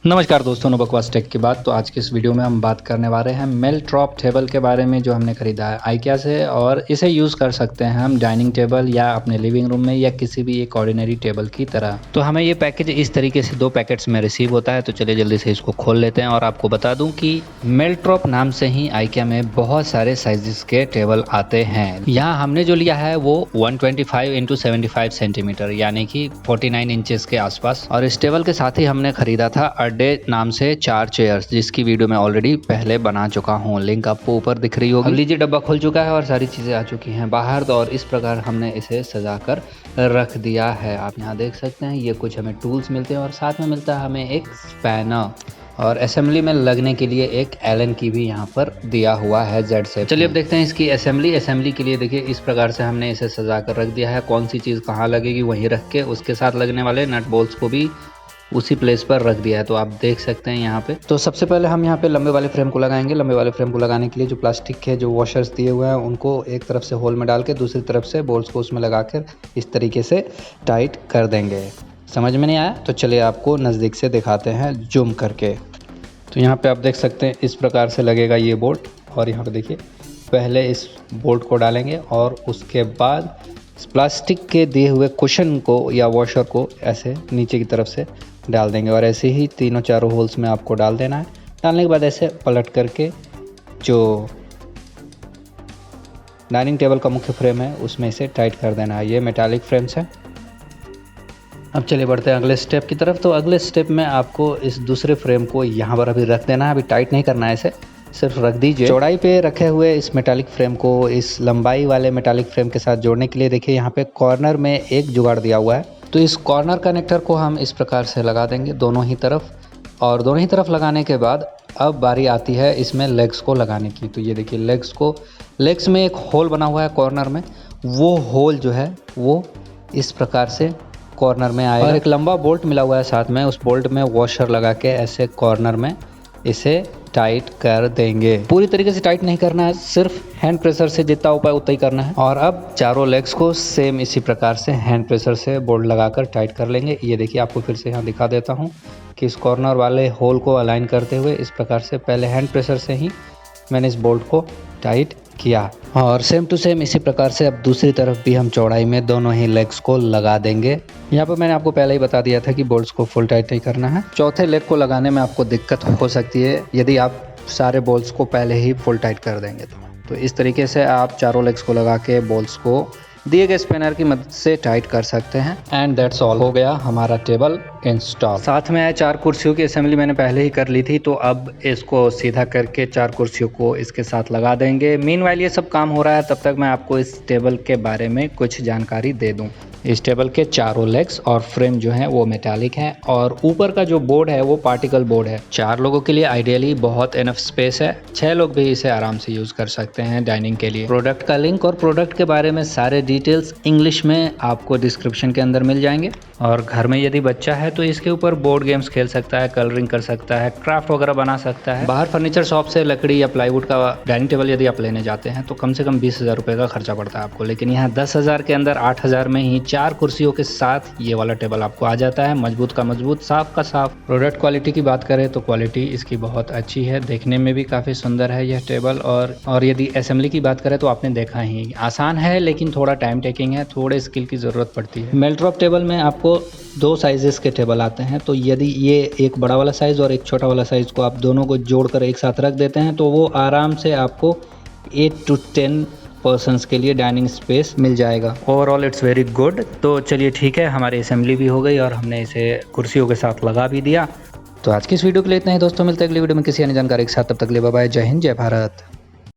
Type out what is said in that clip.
नमस्कार दोस्तों, बकवास टेक की बात। तो आज की इस वीडियो में हम बात करने वाले हैं मेलट्रॉप टेबल के बारे में, जो हमने खरीदा है आइकिया से। और इसे यूज़ कर सकते हैं हम डाइनिंग टेबल या अपने लिविंग रूम में या किसी भी एक ऑर्डिनरी टेबल की तरह। तो हमें ये पैकेज इस तरीके से 2 पैकेट्स में रिसीव होता है। तो चलिए जल्दी से इसको खोल लेते हैं। और आपको बता दूं कि मेलट्रॉप नाम से ही आइकिया में बहुत सारे साइजेस के टेबल आते हैं। यहाँ हमने जो लिया है वो 125x75 सेंटीमीटर यानी कि 49 इंचेस के आसपास। और इस टेबल के साथ ही हमने खरीदा था अड्डे नाम से 4 चेयर्स, जिसकी वीडियो मैं ऑलरेडी पहले बना चुका हूँ। लिंक आपको ऊपर दिख रही होगी। अब लीजिए, डब्बा खुल चुका है और सारी चीज़ें आ चुकी हैं बाहर। और इस प्रकार हमने इसे सजाकर रख दिया है। आप यहाँ देख सकते हैं, ये कुछ हमें टूल्स मिलते हैं और साथ में मिलता है हमें एक स्पैनर। और असेंबली में लगने के लिए एक एलन की भी यहाँ पर दिया हुआ है जेड से। चलिए अब देखते हैं इसकी असेंबली के लिए। देखिए इस प्रकार से हमने इसे सजा कर रख दिया है। कौन सी चीज़ कहाँ लगेगी वहीं रख के उसके साथ लगने वाले नट बोल्ट्स को भी उसी प्लेस पर रख दिया है। तो आप देख सकते हैं यहाँ पे। तो सबसे पहले हम यहाँ पे लंबे वाले फ्रेम को लगाएंगे। लंबे वाले फ्रेम को लगाने के लिए जो प्लास्टिक के जो वॉशर्स दिए हुए हैं उनको एक तरफ से होल में डाल के दूसरी तरफ से बोल्ट्स को उसमें लगा कर इस तरीके से टाइट कर देंगे। समझ में नहीं आया तो चलिए आपको नज़दीक से दिखाते हैं जूम करके। तो यहाँ पे आप देख सकते हैं इस प्रकार से लगेगा ये बोल्ट। और यहाँ पे देखिए, पहले इस बोल्ट को डालेंगे और उसके बाद इस प्लास्टिक के दिए हुए कुशन को या वॉशर को ऐसे नीचे की तरफ से डाल देंगे। और ऐसे ही तीनों चारों होल्स में आपको डाल देना है। डालने के बाद ऐसे पलट करके जो डाइनिंग टेबल का मुख्य फ्रेम है उसमें इसे टाइट कर देना है। ये मेटालिक फ्रेम्स है। अब चलिए बढ़ते हैं अगले स्टेप की तरफ। तो अगले स्टेप में आपको इस दूसरे फ्रेम को यहाँ पर अभी रख देना है। अभी टाइट नहीं करना है, इसे सिर्फ रख दीजिए। चौड़ाई पे रखे हुए इस मेटालिक फ्रेम को इस लंबाई वाले मेटालिक फ्रेम के साथ जोड़ने के लिए देखिए यहाँ पे कॉर्नर में एक जुगाड़ दिया हुआ है। तो इस कॉर्नर कनेक्टर को हम इस प्रकार से लगा देंगे दोनों ही तरफ। और दोनों ही तरफ लगाने के बाद अब बारी आती है इसमें लेग्स को लगाने की। तो ये देखिए लेग्स में एक होल बना हुआ है कॉर्नर में। वो होल जो है वो इस प्रकार से कॉर्नर में आएगा। और एक लंबा बोल्ट मिला हुआ है साथ में। उस बोल्ट में वॉशर लगा के ऐसे कॉर्नर में इसे टाइट कर देंगे। पूरी तरीके से टाइट नहीं करना है, सिर्फ हैंड प्रेशर से जितना हो पाए उतना ही करना है। और अब चारों लेग्स को सेम इसी प्रकार से हैंड प्रेशर से बोल्ट लगाकर टाइट कर लेंगे। ये देखिए, आपको फिर से यहाँ दिखा देता हूँ कि इस कॉर्नर वाले होल को अलाइन करते हुए इस प्रकार से पहले हैंड प्रेशर से ही मैंने इस बोल्ट को टाइट किया। और सेम टू सेम इसी प्रकार से अब दूसरी तरफ भी हम चौड़ाई में दोनों ही लेग्स को लगा देंगे। यहाँ पर मैंने आपको पहले ही बता दिया था कि बोल्ट्स को फुल टाइट नहीं करना है। चौथे लेग को लगाने में आपको दिक्कत हो सकती है यदि आप सारे बोल्ट्स को पहले ही फुल टाइट कर देंगे तो इस तरीके से आप चारों लेग्स को लगा के बोल्ट्स को दिए गए स्पिनर की मदद से टाइट कर सकते हैं। एंड दैट्स ऑल, हो गया हमारा टेबल इंस्टॉल। साथ में 4 कुर्सियों की असेंबली मैंने पहले ही कर ली थी। तो अब इसको सीधा करके 4 कुर्सियों को इसके साथ लगा देंगे। मीनवाइल ये सब काम हो रहा है, तब तक मैं आपको इस टेबल के बारे में कुछ जानकारी दे दूं। इस टेबल के चारों लेग्स और फ्रेम जो है वो मेटालिक है। और ऊपर का जो बोर्ड है वो पार्टिकल बोर्ड है। 4 लोगों के लिए आइडियली बहुत इनफ स्पेस है। 6 लोग भी इसे आराम से यूज कर सकते हैं डाइनिंग के लिए। प्रोडक्ट का लिंक और प्रोडक्ट के बारे में सारे डिटेल्स इंग्लिश में आपको डिस्क्रिप्शन के अंदर मिल जाएंगे। और घर में यदि बच्चा है तो इसके ऊपर बोर्ड गेम्स खेल सकता है, कलरिंग कर सकता है, क्राफ्ट वगैरह बना सकता है। बाहर फर्नीचर शॉप से लकड़ी या प्लाईवुड का डाइनिंग टेबल यदि आप लेने जाते हैं तो कम से कम 20,000 रुपये का खर्चा पड़ता है आपको। लेकिन यहाँ 10,000 के अंदर 8,000 में ही 4 कुर्सियों के साथ ये वाला टेबल आपको आ जाता है। मजबूत का मजबूत, साफ का साफ। प्रोडक्ट क्वालिटी की बात करें तो क्वालिटी इसकी बहुत अच्छी है। देखने में भी काफ़ी सुंदर है यह टेबल। और यदि असेंबली की बात करें तो आपने देखा ही, आसान है लेकिन थोड़ा टाइम टेकिंग है, थोड़े स्किल की ज़रूरत पड़ती है। मेलट्रॉप टेबल में आपको 2 साइजेस के टेबल आते हैं। तो यदि ये एक बड़ा वाला साइज़ और एक छोटा वाला साइज़ को आप दोनों को जोड़कर एक साथ रख देते हैं तो वो आराम से आपको 8 to 10 पर्सन्स के लिए डाइनिंग स्पेस मिल जाएगा। Overall it's very good. तो चलिए ठीक है, हमारी असेंबली भी हो गई और हमने इसे कुर्सियों के साथ लगा भी दिया। तो आज की इस वीडियो के लिए इतना ही दोस्तों। मिलते हैं अगली वीडियो में किसी अन्य जानकारी के साथ। तब तक के लिए बाय बाय। जय हिंद, जय भारत।